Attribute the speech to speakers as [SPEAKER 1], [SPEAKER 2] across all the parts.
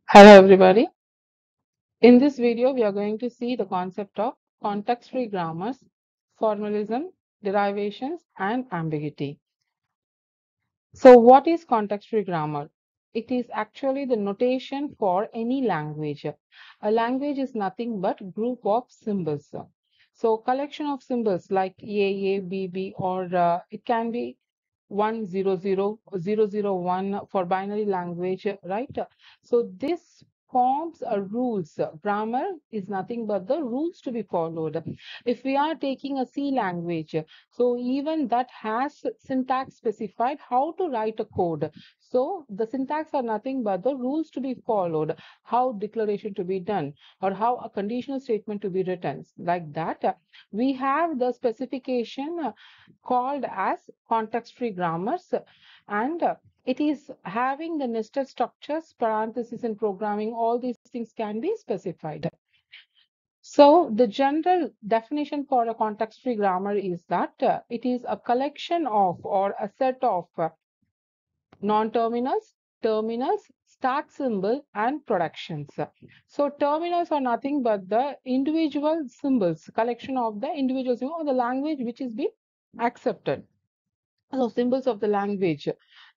[SPEAKER 1] Hello everybody. In this video, we are going to see the concept of context-free grammars, formalism, derivations, and ambiguity. So what is context-free grammar? It is actually the notation for any language. A language is nothing but group of symbols. So collection of symbols like A, B, B, or it can be 100 001 for binary language, right? So this forms a rules. Grammar is nothing but the rules to be followed. If we are taking a C language, so even that has syntax specified how to write a code. So the syntax are nothing but the rules to be followed, how declaration to be done, or how a conditional statement to be written. Like that, we have the specification called as context-free grammars, and it is having the nested structures, parentheses in programming, all these things can be specified. So the general definition for a context-free grammar is that it is a collection of or a set of non-terminals, terminals, start symbol, and productions. So terminals are nothing but the individual symbols, collection of the individual symbols or the language which is being accepted. So symbols of the language.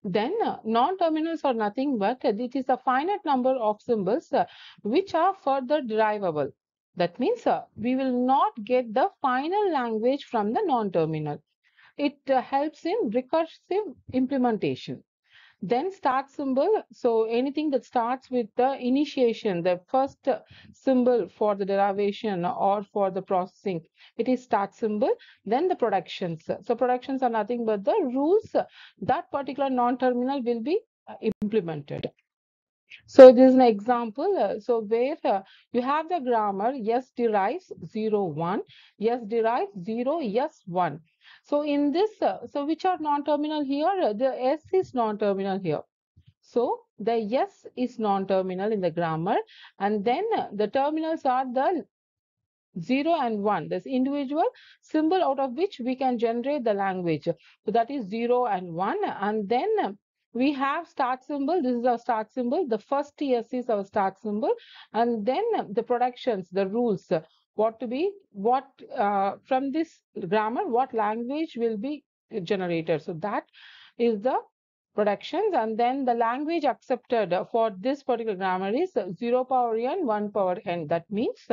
[SPEAKER 1] Then non-terminals are nothing but it is a finite number of symbols which are further derivable. That means we will not get the final language from the non-terminal. It helps in recursive implementation. Then start symbol. So anything that starts with the initiation, the first symbol for the derivation or for the processing, it is start symbol. Then the productions. So productions are nothing but the rules that particular non-terminal will be implemented. So this is an example. So where you have the grammar yes derives 0, 1, yes derives 0, yes 1. So in this, so which are non-terminal here? The S is non-terminal here. So the yes is non-terminal in the grammar, and then the terminals are the 0 and 1. This individual symbol out of which we can generate the language. So that is 0 and 1. And then we have start symbol. This is our start symbol. The first yes is our start symbol. And then the productions, the rules, what to be, what from this grammar, what language will be generated. So that is the productions, and then the language accepted for this particular grammar is 0 power n, 1 power n. That means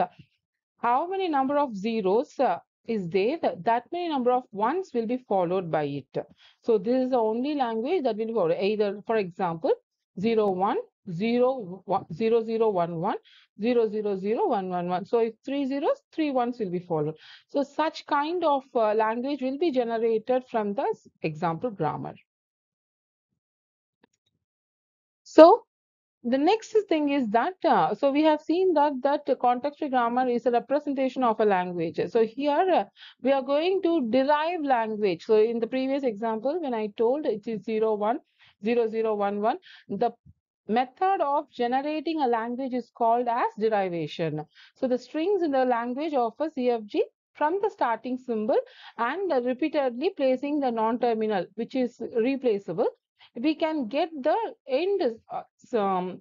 [SPEAKER 1] how many number of zeros is there, that many number of ones will be followed by it. So this is the only language that will follow. Either, for example, 0 1 0 1 0 0 1 1 0 0 0 1 1 1. So if three zeros, three ones will be followed. So such kind of language will be generated from the example grammar. So the next thing is that so we have seen that context-free grammar is a representation of a language. So here we are going to derive language. So in the previous example, when I told it is 0 1 0 0 1 1, the method of generating a language is called as derivation. So the strings in the language of a CFG from the starting symbol and repeatedly placing the non-terminal, which is replaceable, we can get the end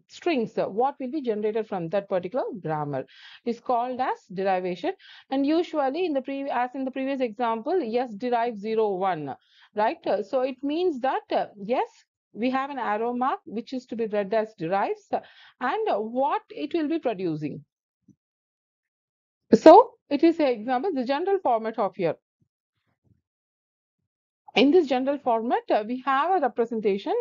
[SPEAKER 1] strings. What will be generated from that particular grammar is called as derivation. And usually in the as in the previous example, yes derive 0 1, right? So it means that yes, we have an arrow mark which is to be read as derives, and what it will be producing. So it is an example, the general format of here. In this general format, we have a representation.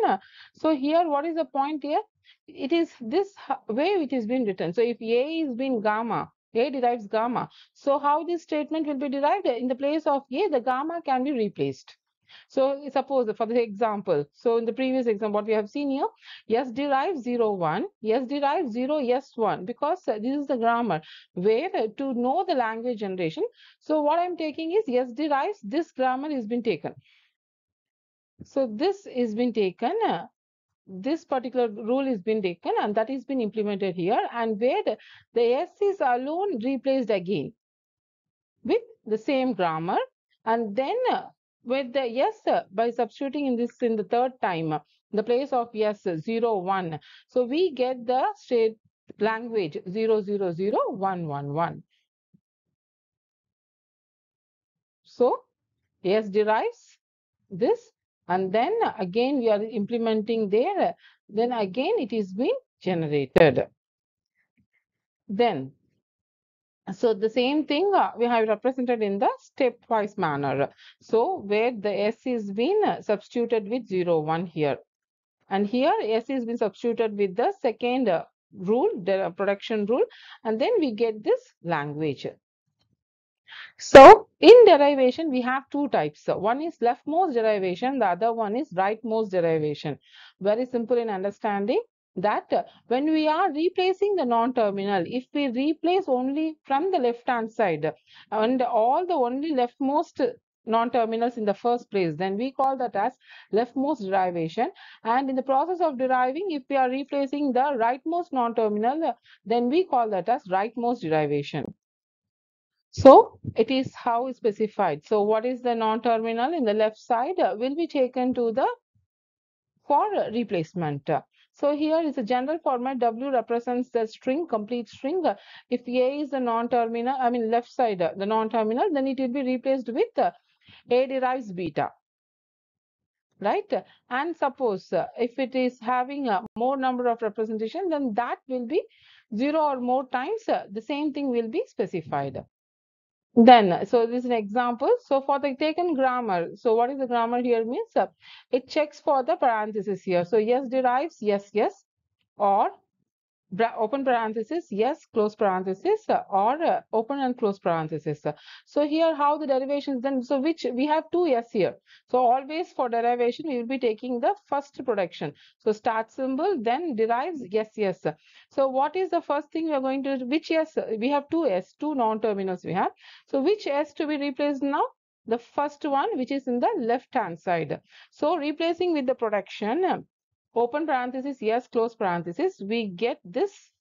[SPEAKER 1] So here, what is the point here? It is this way which is being written. So if A is being gamma, A derives gamma. So how this statement will be derived? In the place of A, the gamma can be replaced. So suppose for the example, so in the previous example, what we have seen here, yes derives 0, 1, yes derives 0, yes 1, because this is the grammar where to know the language generation. So what I'm taking is yes derives, this grammar is been taken. So this is been taken, this particular rule is been taken, and that is been implemented here, and where the S is alone replaced again with the same grammar, and then with the yes by substituting in this in the third time, the place of yes 0 1. So we get the state language 0 0 0 1 1 1. So yes derives this, and then again we are implementing there, then again it is being generated. Then so the same thing we have represented in the stepwise manner. So where the s is been substituted with 0 1 here, and here s is been substituted with the second rule, the production rule, and then we get this language. So in derivation, we have two types. One is leftmost derivation, the other one is rightmost derivation. Very simple in understanding that when we are replacing the non-terminal, if we replace only from the left-hand side and all the only leftmost non-terminals in the first place, then we call that as leftmost derivation. And in the process of deriving, if we are replacing the rightmost non-terminal, then we call that as rightmost derivation. So it is how specified. So what is the non-terminal in the left side will be taken to the for replacement. So here is a general format. W represents the string, complete string. If A is the non-terminal, I mean left side, the non-terminal, then it will be replaced with A derives beta, right? And suppose if it is having a more number of representation, then that will be 0 or more times. The same thing will be specified. Then, so this is an example. So for the taken grammar, so what is the grammar here means? It checks for the parenthesis here. So yes derives yes, yes, or open parenthesis, yes, close parenthesis, or open and close parenthesis. So here how the derivations then, so which we have two yes here. So always for derivation, we will be taking the first production. So start symbol, then derives yes, yes. So what is the first thing we are going to, which yes, we have two s, two non-terminals we have. So which s to be replaced now? The first one, which is in the left hand side. So replacing with the production, open parenthesis, yes, close parenthesis, we get this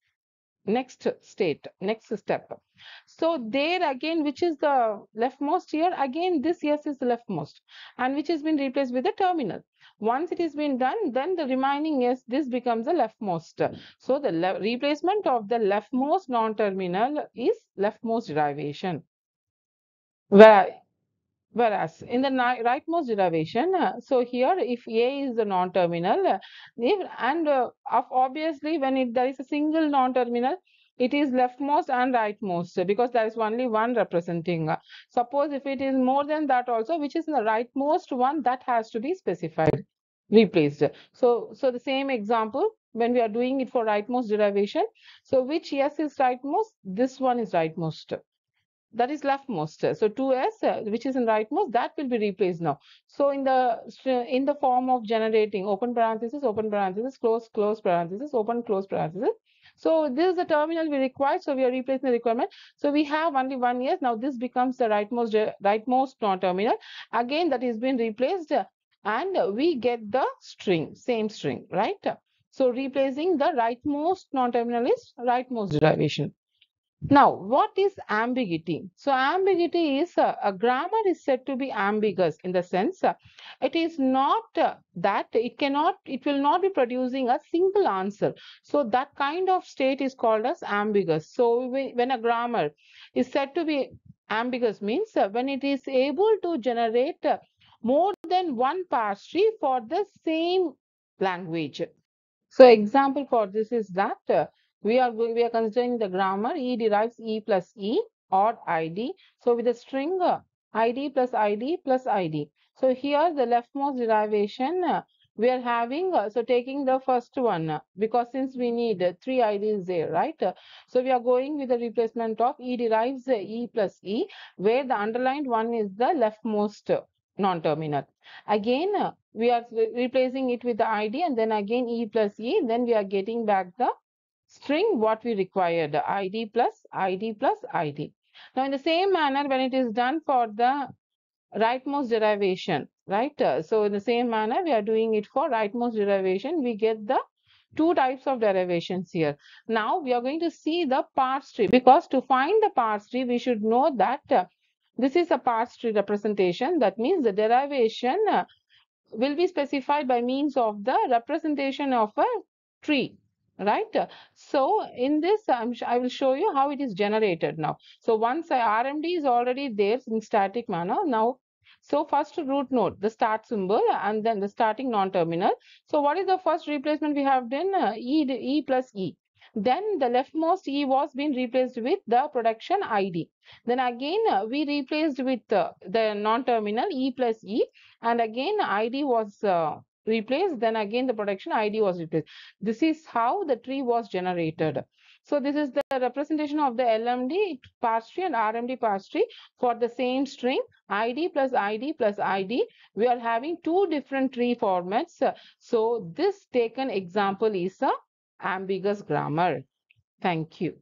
[SPEAKER 1] next state, next step. So there again, which is the leftmost here? Again, this yes is the leftmost, and which has been replaced with the terminal. Once it has been done, then the remaining yes, this becomes the leftmost. So the replacement of the leftmost non-terminal is leftmost derivation. Whereas in the rightmost derivation, so here if A is the non-terminal, and obviously when there is a single non-terminal, it is leftmost and rightmost because there is only one representing. Suppose if it is more than that also, which is the rightmost one, that has to be specified, replaced. So the same example when we are doing it for rightmost derivation. So which yes is rightmost? This one is rightmost, that is leftmost. So 2s, which is in rightmost, that will be replaced now. So in the form of generating open parenthesis, close parenthesis, open close parenthesis. So this is the terminal we require. So we are replacing the requirement. So we have only one yes. Now this becomes the rightmost non-terminal. Again, that is being replaced, and we get the string, same string, right? So replacing the rightmost non-terminal is rightmost derivation. Now, what is ambiguity? So, ambiguity is a grammar is said to be ambiguous in the sense it is not that it will not be producing a single answer. So, that kind of state is called as ambiguous. So, when a grammar is said to be ambiguous means when it is able to generate more than one parse tree for the same language. So example for this is that we are considering the grammar E derives E plus E or ID. So with the string ID plus ID plus ID. So here the leftmost derivation we are having, so taking the first one because since we need three IDs there, right? So we are going with the replacement of E derives E plus E, where the underlined one is the leftmost non-terminal. Again, we are replacing it with the ID, and then again E plus E, then we are getting back the string what we required, ID plus ID plus ID. Now, in the same manner, when it is done for the rightmost derivation, right? So, in the same manner, we are doing it for rightmost derivation. We get the two types of derivations here. Now, we are going to see the parse tree because to find the parse tree, we should know that this is a parse tree representation. That means the derivation will be specified by means of the representation of a tree, right? So in this, I will show you how it is generated now. So once RMD is already there in static manner, now so first root node, the start symbol, and then the starting non-terminal. So what is the first replacement we have done? E plus E. Then the leftmost E was being replaced with the production ID. Then again we replaced with the non-terminal E plus E, and again ID was replaced. Then again the production ID was replaced. This is how the tree was generated. So this is the representation of the LMD parse tree and RMD parse tree for the same string ID plus ID plus ID. We are having two different tree formats. So this taken example is a ambiguous grammar. Thank you.